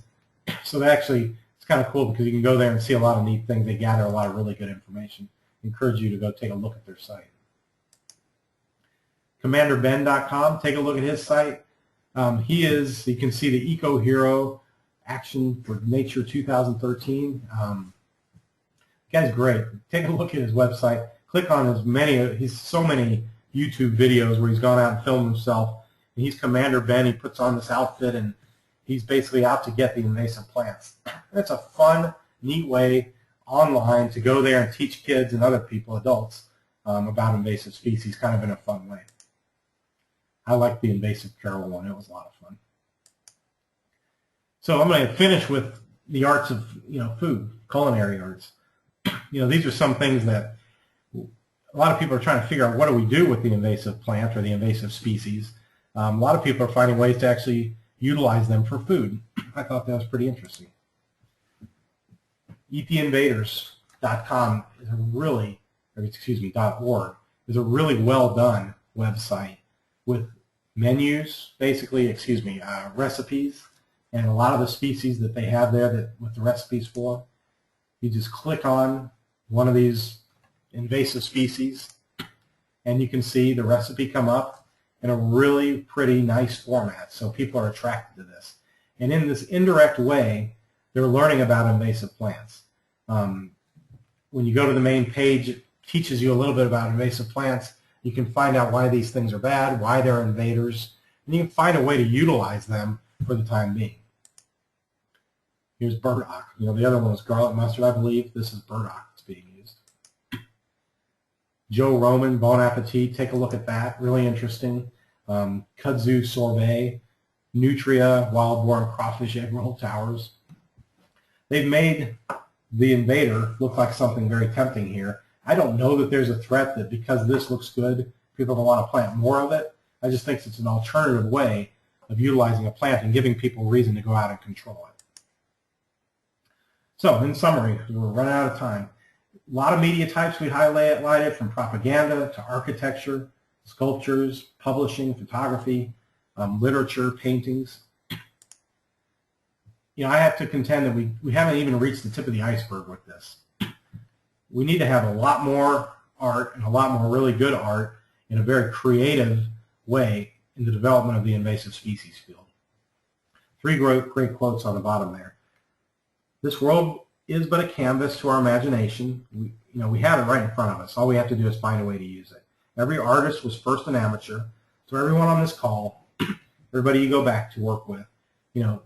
So it's kind of cool because you can go there and see a lot of neat things. They gather a lot of really good information. I encourage you to go take a look at their site. CommanderBen.com, take a look at his site. You can see the Eco Hero Action for Nature 2013. Guy's great. Take a look at his website. Click on he's so many YouTube videos where he's gone out and filmed himself. And he's Commander Ben. He puts on this outfit and he's basically out to get the invasive plants. It's a fun, neat way online to go there and teach kids and other people, adults, about invasive species, kind of in a fun way. I like the Invasive Carol one. It was a lot of fun. So I'm going to finish with the arts of food, culinary arts. These are some things that a lot of people are trying to figure out. What do we do with the invasive plant or the invasive species? A lot of people are finding ways to actually utilize them for food. I thought that was pretty interesting. EatTheInvaders.com is .org is a really well done website with menus, basically, recipes, and a lot of the species that they have there with the recipes for. You just click on one of these invasive species, and you can see the recipe come up in a really pretty nice format, so people are attracted to this. And in this indirect way, they're learning about invasive plants. When you go to the main page, it teaches you a little bit about invasive plants. You can find out why these things are bad, why they're invaders, and you can find a way to utilize them for the time being. Here's burdock. The other one was garlic mustard, I believe. This is burdock that's being used. Joe Roman, Bon Appetit, take a look at that. Really interesting. Kudzu sorbet, nutria, wild-born crawfish egg roll towers. They've made the invader look like something very tempting here. I don't know that there's a threat that because this looks good, people don't want to plant more of it. I just think it's an alternative way of utilizing a plant and giving people a reason to go out and control it. So, in summary, we're running out of time. A lot of media types we highlighted, from propaganda to architecture, sculptures, publishing, photography, literature, paintings. I have to contend that we haven't even reached the tip of the iceberg with this. We need to have a lot more art and a lot more really good art in a very creative way in the development of the invasive species field. 3 great quotes on the bottom there. This world is but a canvas to our imagination. We have it right in front of us. All we have to do is find a way to use it. Every artist was first an amateur. So everyone on this call, everybody you go back to work with,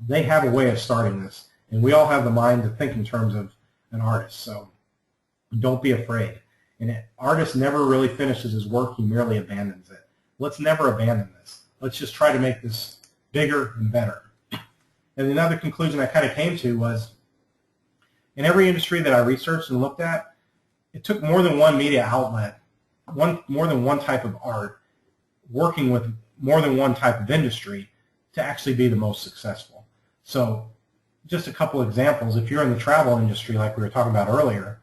they have a way of starting this. And we all have the mind to think in terms of an artist. So don't be afraid. And an artist never really finishes his work. He merely abandons it. Let's never abandon this. Let's just try to make this bigger and better. And another conclusion I kind of came to was, in every industry that I researched and looked at, it took more than one media outlet, more than one type of art, working with more than one type of industry to actually be the most successful. So just a couple examples. If you're in the travel industry, like we were talking about earlier,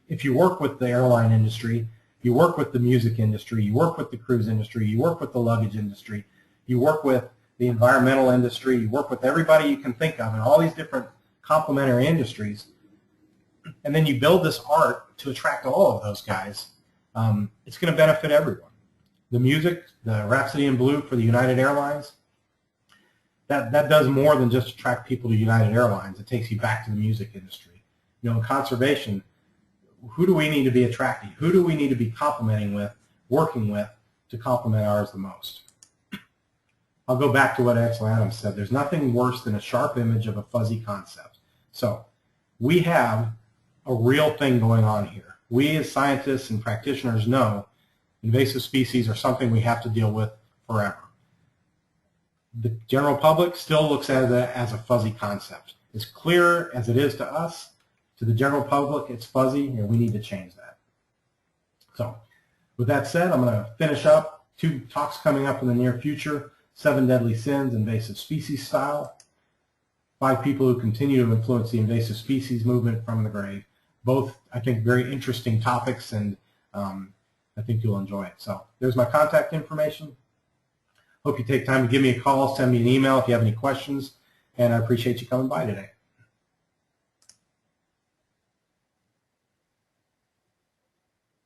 if you work with the airline industry, you work with the music industry, you work with the cruise industry, you work with the luggage industry, you work with the environmental industry, you work with everybody you can think of in all these different complementary industries, and then you build this art to attract all of those guys, it's going to benefit everyone. The music, the Rhapsody in Blue for the United Airlines, that does more than just attract people to United Airlines. It takes you back to the music industry. In conservation, who do we need to be attracting? Who do we need to be complementing with, working with, to complement ours the most? I'll go back to what Ansel Adams said. There's nothing worse than a sharp image of a fuzzy concept. So we have a real thing going on here. We as scientists and practitioners know invasive species are something we have to deal with forever. The general public still looks at it as a fuzzy concept. As clear as it is to us, to the general public, it's fuzzy, and we need to change that. So with that said, I'm going to finish up 2 talks coming up in the near future: 7 Deadly Sins, Invasive Species Style, 5 People Who Continue to Influence the Invasive Species Movement from the Grave. Both, I think, very interesting topics, and I think you'll enjoy it. So there's my contact information. Hope you take time to give me a call, send me an email if you have any questions, and I appreciate you coming by today.